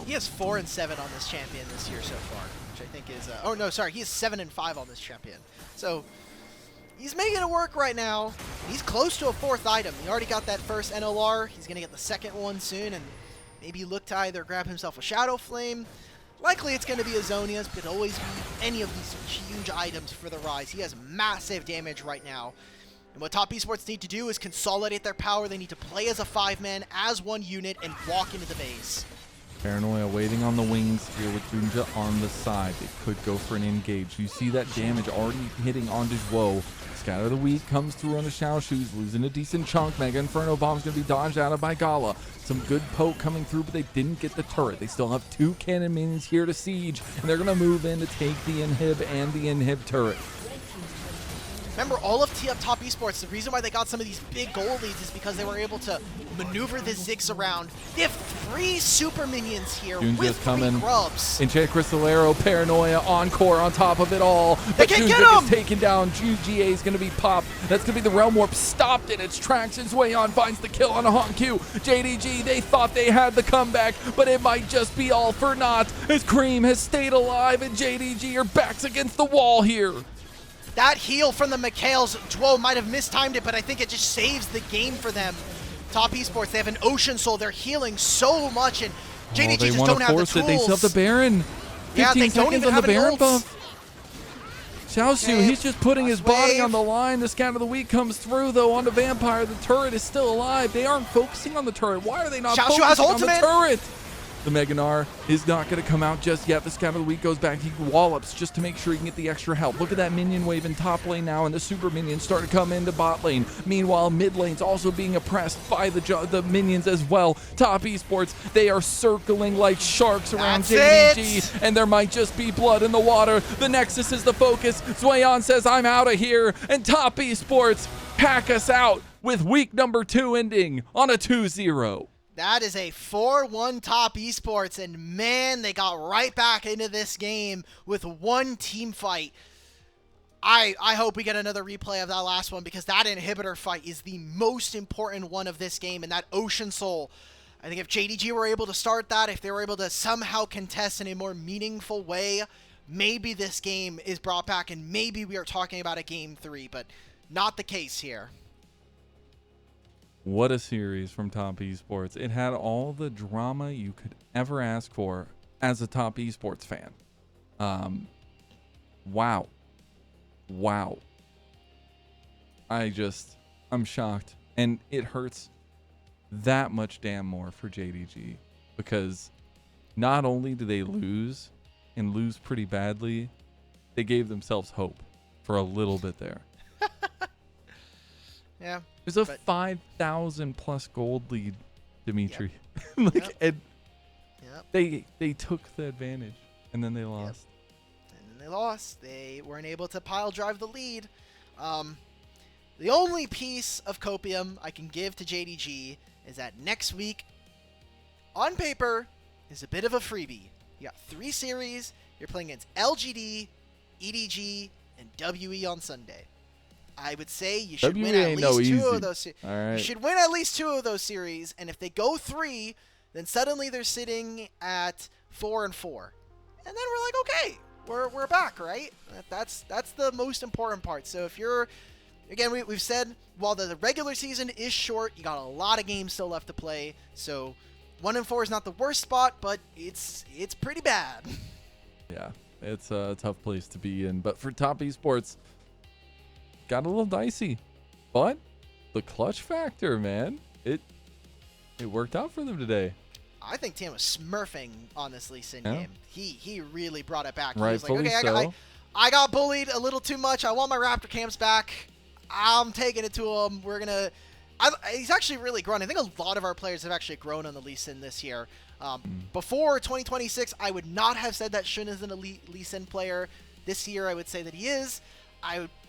He has 4 and 7 on this champion this year so far, which I think is, oh no, sorry, he is 7 and 5 on this champion. So he's making it work right now. He's close to a 4th item. He already got that first NLR. He's going to get the 2nd one soon, and maybe look to either grab himself a Shadow Flame. Likely it's going to be a Zonia's, but could always be any of these huge items for the rise. He has massive damage right now. And what top esports need to do is consolidate their power. They need to play as a 5-man, as one unit, and walk into the base. Paranoia waiting on the wings here with JunJia on the side. They could go for an engage. You see that damage already hitting onto Zhuo. Scatter the Weak comes through on the Xiaoxu, losing a decent chunk. Mega Inferno Bomb's going to be dodged out of by Gala. Some good poke coming through, but they didn't get the turret. They still have 2 cannon minions here to siege, and they're going to move in to take the inhib and the inhib turret. Remember, all of top esports, the reason why they got some of these big goal leads is because they were able to maneuver the Ziggs around. They have 3 super minions here with 3 grubs. Enchant Crystalero, Paranoia, Encore on top of it all. They can't get him! Is taken down. JunJia is going to be popped. That's going to be the Realm Warp stopped in its tracks, and Zuian finds the kill on a HongQ. JDG, they thought they had the comeback, but it might just be all for naught as Creme has stayed alive, and JDG are backs against the wall here. That heal from the Mikhails, Duo might have mistimed it, but I think it just saves the game for them. Top esports, they have an Ocean Soul. They're healing so much, and JDG just don't have the tools. They still have the Baron. Yeah, they don't even have the Baron an buff. Xiaoxu, he's just putting his body on the line. The Scout of the Week comes through, though, onto Vampire. The turret is still alive. They aren't focusing on the turret. Why are they not focusing on the turret? The Mega Gnar is not going to come out just yet. The Scout of the Week goes back. He wallops just to make sure he can get the extra help. Look at that minion wave in top lane now, and the super minions start to come into bot lane. Meanwhile, mid lane's also being oppressed by the minions as well. Top esports, they are circling like sharks around JDG, and there might just be blood in the water. The Nexus is the focus. Zuian says, I'm out of here, and top esports pack us out with week number 2 ending on a 2-0. That is a 4-1 top esports, and man, they got right back into this game with one team fight. I hope we get another replay of that last one, because that inhibitor fight is the most important one of this game, and that Ocean Soul. I think if JDG were able to start that, if they were able to somehow contest in a more meaningful way, maybe this game is brought back, and maybe we are talking about a game 3, but not the case here. What a series from Top Esports. It had all the drama you could ever ask for as a Top Esports fan. Wow. I'm shocked. And it hurts that much damn more for JDG, because not only do they lose and lose pretty badly, they gave themselves hope for a little bit there. Yeah. There's a 5,000 plus gold lead, Dimitri. Yep. And Yep. they took the advantage, and then they lost. Yep. And then they lost. They weren't able to pile drive the lead. The only piece of copium I can give to JDG is that next week, on paper, is a bit of a freebie. You got 3 series. You're playing against LGD, EDG, and WE on Sunday. I would say you should win at least 2 of those. All right. You should win at least 2 of those series, and if they go 3, then suddenly they're sitting at 4-4, and then we're like, okay, we're back, right? That's the most important part. So if you're, again, we've said, while the regular season is short, you got a lot of games still left to play. So 1-4 is not the worst spot, but it's pretty bad. Yeah, it's a tough place to be in. But for Top Esports, got a little dicey, but the clutch factor, man, it worked out for them today. I think Tian was smurfing on this Lee Sin Yeah. game. He really brought it back. He Rightfully was like, okay, so. I got bullied a little too much. I want my Raptor camps back. I'm taking it to him. He's actually really grown. I think a lot of our players have actually grown on the Lee Sin this year. Before 2026, I would not have said that Shun is an elite Lee Sin player. This year, I would say that he is.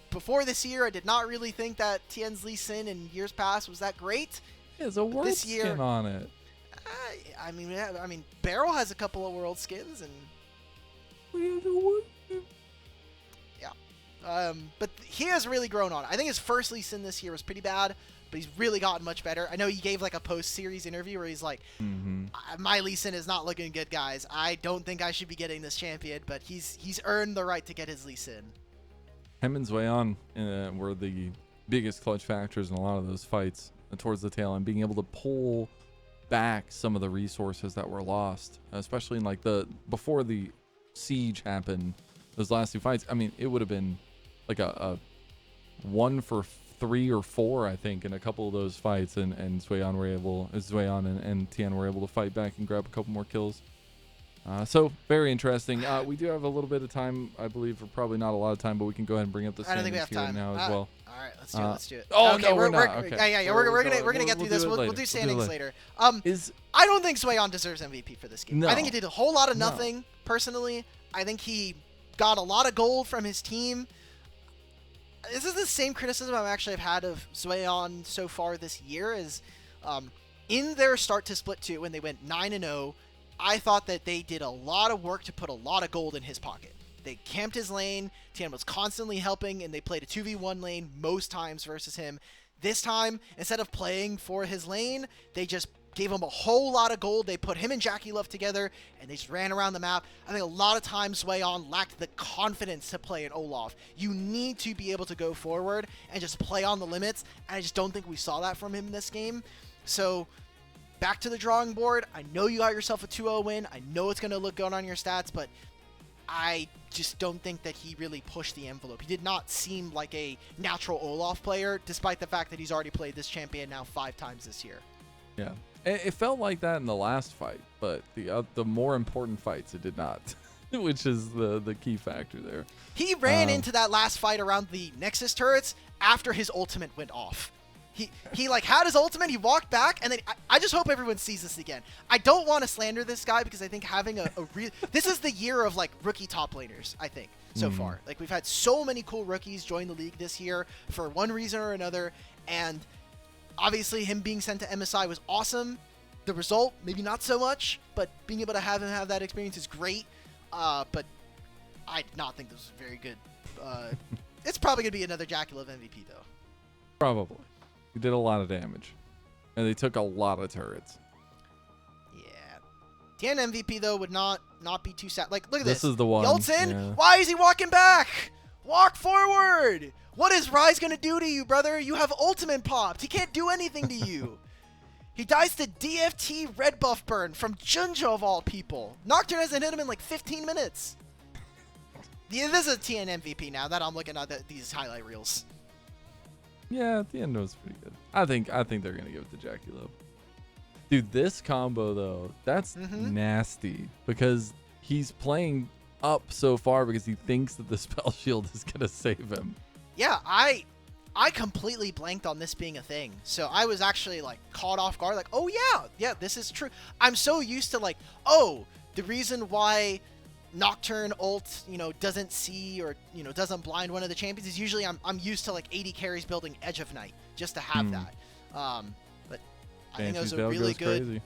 Before this year, I did not really think that Tian's Lee Sin in years past was that great. There's a world skin on it. I mean, Barrel has a couple of world skins, and yeah. But he has really grown on it. I think his first Lee Sin this year was pretty bad, but he's really gotten much better. I know he gave like a post-series interview where he's like, my Lee Sin is not looking good, guys. I don't think I should be getting this champion, but he's earned the right to get his Lee Sin. Him and Zuian were the biggest clutch factors in a lot of those fights towards the tail end, being able to pull back some of the resources that were lost, especially in like before the siege happened, those last 2 fights. I mean, it would have been like a 1 for 3 or 4, I think, in a couple of those fights, and Zuian and Tian were able to fight back and grab a couple more kills. So very interesting. We do have a little bit of time, I believe, or probably not a lot of time, but we can go ahead and bring up the standings here now as well. All right, let's do it. Oh, okay, no, we're not. Okay. Yeah, we're gonna get through this. We'll do standings later. I don't think Zuian deserves MVP for this game. No. I think he did a whole lot of nothing, personally. I think he got a lot of gold from his team. This is the same criticism I've actually had of Zuian so far this year, is in their start to Split 2 when they went 9-0, I thought that they did a lot of work to put a lot of gold in his pocket. They camped his lane. Tian was constantly helping, and they played a 2v1 lane most times versus him. This time, instead of playing for his lane, they just gave him a whole lot of gold. They put him and JackeyLove together, and they just ran around the map. I think a lot of times Zuian lacked the confidence to play an Olaf. You need to be able to go forward and just play on the limits, and I just don't think we saw that from him this game. So back to the drawing board. I know you got yourself a 2-0 win. I know it's going to look good on your stats, but I just don't think that he really pushed the envelope. He did not seem like a natural Olaf player, despite the fact that he's already played this champion now 5 times this year. Yeah, it felt like that in the last fight, but the more important fights, it did not, which is the key factor there. He ran into that last fight around the Nexus turrets after his ultimate went off. He like had his ultimate, he walked back, and then I just hope everyone sees this again. I don't want to slander this guy, because I think having a real this is the year of like rookie top laners, I think, so far. Like, we've had so many cool rookies join the league this year for one reason or another, and obviously him being sent to MSI was awesome. The result, maybe not so much, but being able to have him have that experience is great. But I did not think this was very good. It's probably going to be another JackeyLove MVP, though. Probably. He did a lot of damage, and they took a lot of turrets. Yeah. Tian MVP, though, would not be too sad. Like, look at this. This is the one. Yeltsin, yeah. why is he walking back? Walk forward. What is Rise gonna do to you, brother? You have ultimate popped. He can't do anything to you. He dies to DFT red buff burn from JunJia of all people. Nocturne hasn't hit him in like 15 minutes. This is a Tian MVP now that I'm looking at these highlight reels. Yeah, the end was pretty good. I think they're gonna give it to JackeyLove. Dude, this combo though, that's nasty because he's playing up so far because he thinks that the spell shield is gonna save him. Yeah, I completely blanked on this being a thing. So I was actually like caught off guard, like, oh yeah, this is true. I'm so used to like, oh, the reason why Nocturne ult, doesn't see or, doesn't blind one of the champions is usually I'm used to like 80 carries building Edge of Night just to have that. But I think it was a really good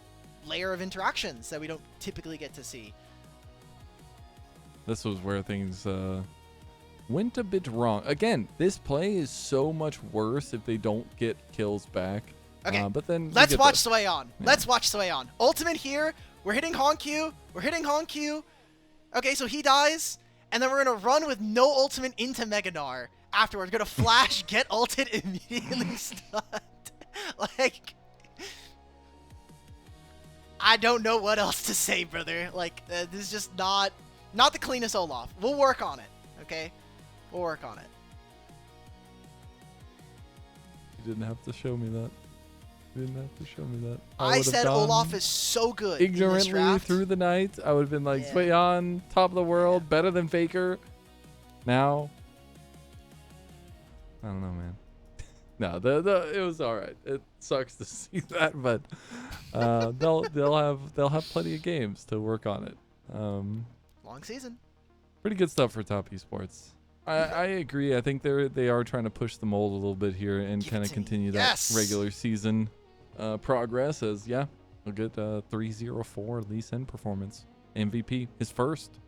layer of interactions that we don't typically get to see. This was where things went a bit wrong. Again, this play is so much worse if they don't get kills back. Okay, but then let's watch Zuian. Yeah. Let's watch Zuian. Ultimate here. We're hitting HongQ. Okay, so he dies, and then we're going to run with no ultimate into Meganar afterwards. Going to flash, get ulted, immediately stunned. Like, I don't know what else to say, brother. Like, this is just not the cleanest Olaf. We'll work on it, okay? We'll work on it. You didn't have to show me that. I said Olaf is so good. Ignorantly through the night, I would have been like, Zuian, top of the world, better than Faker. Now, I don't know, man. No, it was all right. It sucks to see that, but they'll have plenty of games to work on it. Long season. Pretty good stuff for Top Esports. I agree. I think they are trying to push the mold a little bit here and kind of continue that regular season progress as we'll get 304 Lee Sin performance. MVP, his first.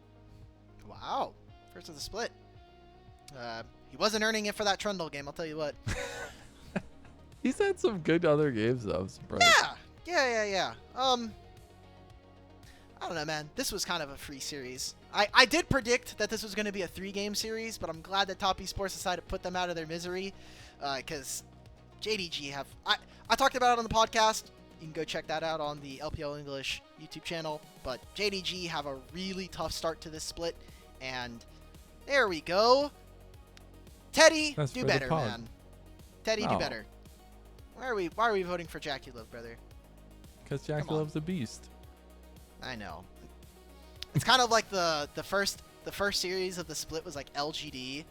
Wow. First of the split. He wasn't earning it for that Trundle game, I'll tell you what. He's had some good other games though, I'm surprised. Yeah. I don't know, man. This was kind of a free series. I did predict that this was going to be a 3-game series, but I'm glad that Top Esports decided to put them out of their misery because JDG have... I talked about it on the podcast. You can go check that out on the LPL English YouTube channel. But JDG have a really tough start to this split. And there we go. Teddy, do better, man. Teddy, do better. Why are we voting for JackeyLove, brother? Because JackeyLove's a beast. I know. It's kind of like the first series of the split was like LGD,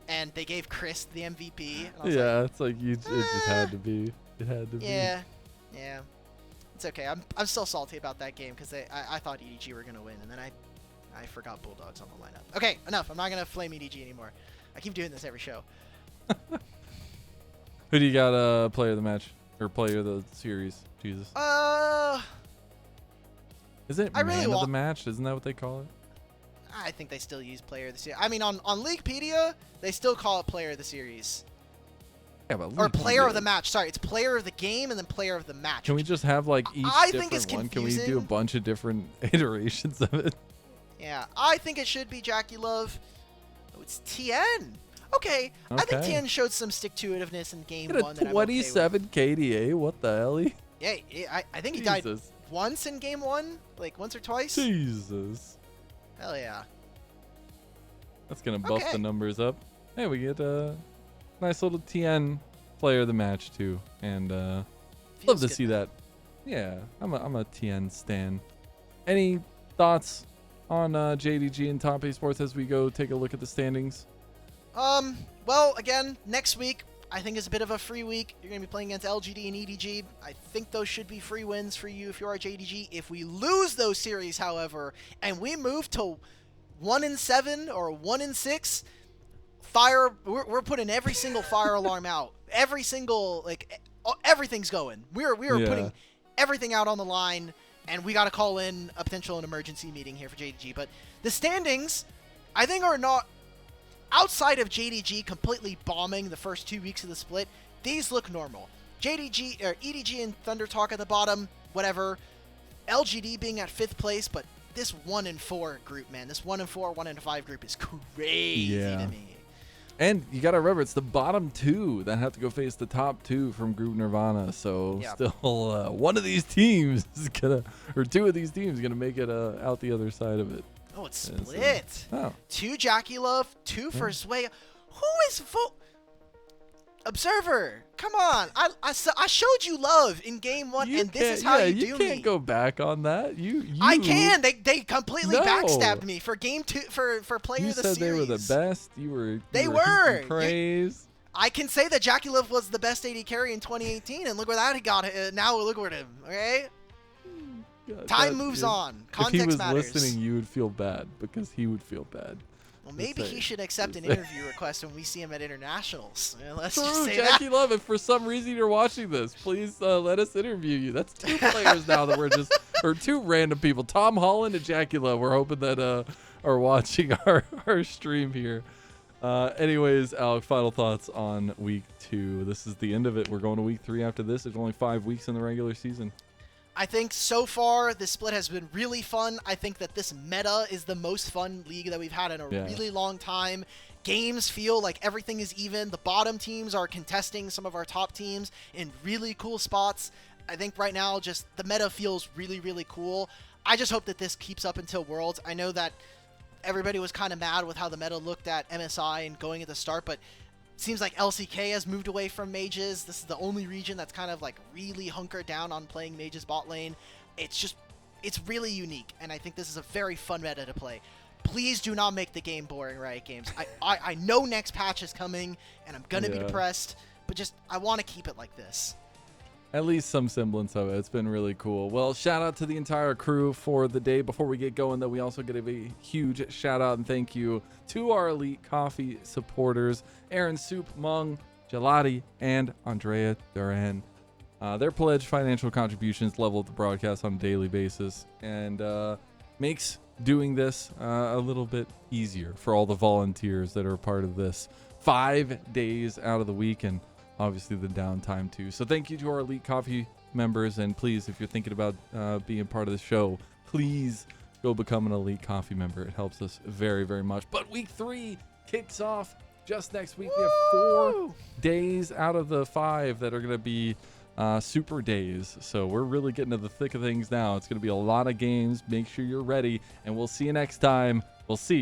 and they gave Chris the MVP. And it's like it just had to be. It had to be. Yeah. It's okay. I'm still salty about that game because I thought EDG were gonna win, and then I forgot Bulldogs on the lineup. Okay, enough. I'm not gonna flame EDG anymore. I keep doing this every show. Who do you got player of the match or player of the series? Jesus. Is it man of the match? Isn't that what they call it? I think they still use player of the series. I mean, on Leaguepedia, they still call it player of the series. Yeah, but or player of the match. Sorry, it's player of the game and then player of the match. Can we just have like each different one? Can we do a bunch of different iterations of it? Yeah, I think it should be JackeyLove. Oh, it's Tian. Okay. I think Tian showed some stick-to-itiveness in game 1. 27 KDA. What the hell? Yeah, I think he died once in game 1, like once or twice. Jesus. Hell yeah. That's gonna buff the numbers up. Hey, we get a nice little Tian player of the match too, and love to see that. Yeah, I'm a Tian stan. Any thoughts on JDG and Top Esports as we go take a look at the standings? Well, again, next week I think is a bit of a free week. You're going to be playing against LGD and EDG. I think those should be free wins for you if you are JDG. If we lose those series, however, and we move to 1-7 or 1-6, we're putting every single fire alarm out. Every single, everything's going. We are putting everything out on the line, and we got to call in a potential emergency meeting here for JDG. But the standings, I think, are not... Outside of JDG completely bombing the first 2 weeks of the split, these look normal. EDG and Thunder Talk at the bottom, whatever. LGD being at 5th place, but this 1-4 group, man, this 1-4, 1-5 group is crazy to me. And you got to remember, it's the bottom 2 that have to go face the top 2 from Group Nirvana. So still one of these teams is going to, or 2 of these teams going to make it out the other side of it. Oh, it's split. 2 JackeyLove, 2 for Zuian. Who is Observer? Come on. I showed you love in game 1, and this is how you do me. You can't go back on that. I can. They completely backstabbed me for game 2 for player of the series. You said they were the best. They were. Praise. I can say that JackeyLove was the best AD carry in 2018, and look where that got. Now look at him. Okay. Time moves on. Context matters. If he was matters. listening, you would feel bad because he would feel bad. Well, maybe he should accept an interview request when we see him at internationals. Let's just say JackeyLove, if for some reason you're watching this, please let us interview you. That's 2 players now that we're just, or 2 random people. Tom Holland and JackeyLove. We're hoping that are watching our stream here. Anyways, Alk, final thoughts on week 2. This is the end of it. We're going to week 3 after this. There's only 5 weeks in the regular season. I think so far this split has been really fun. I think that this meta is the most fun league that we've had in a really long time. Games feel like everything is even. The bottom teams are contesting some of our top teams in really cool spots. I think right now just the meta feels really, really cool. I just hope that this keeps up until Worlds. I know that everybody was kind of mad with how the meta looked at MSI and going at the start, but seems like LCK has moved away from mages. This is the only region that's kind of like really hunkered down on playing mages bot lane. It's really unique, and I think this is a very fun meta to play. Please do not make the game boring, Riot Games. I know next patch is coming, and I'm going to be depressed, but just I want to keep it like this. At least some semblance of it. It's been really cool. Well, shout out to the entire crew for the day. Before we get going, though, we also give a huge shout out and thank you to our Elite Coffee supporters, Aaron Soup, Mung, Gelati, and Andrea Duran. Their pledge financial contributions level the broadcast on a daily basis and makes doing this a little bit easier for all the volunteers that are a part of this 5 days out of the week, and obviously the downtime too. So thank you to our Elite Coffee members, and please, if you're thinking about being part of the show, please go become an Elite Coffee member. It helps us very, very much. But week 3 kicks off just next week. We have 4 days out of the 5 that are going to be super days. So we're really getting to the thick of things now. It's going to be a lot of games. Make sure you're ready, and we'll see you next time. We'll see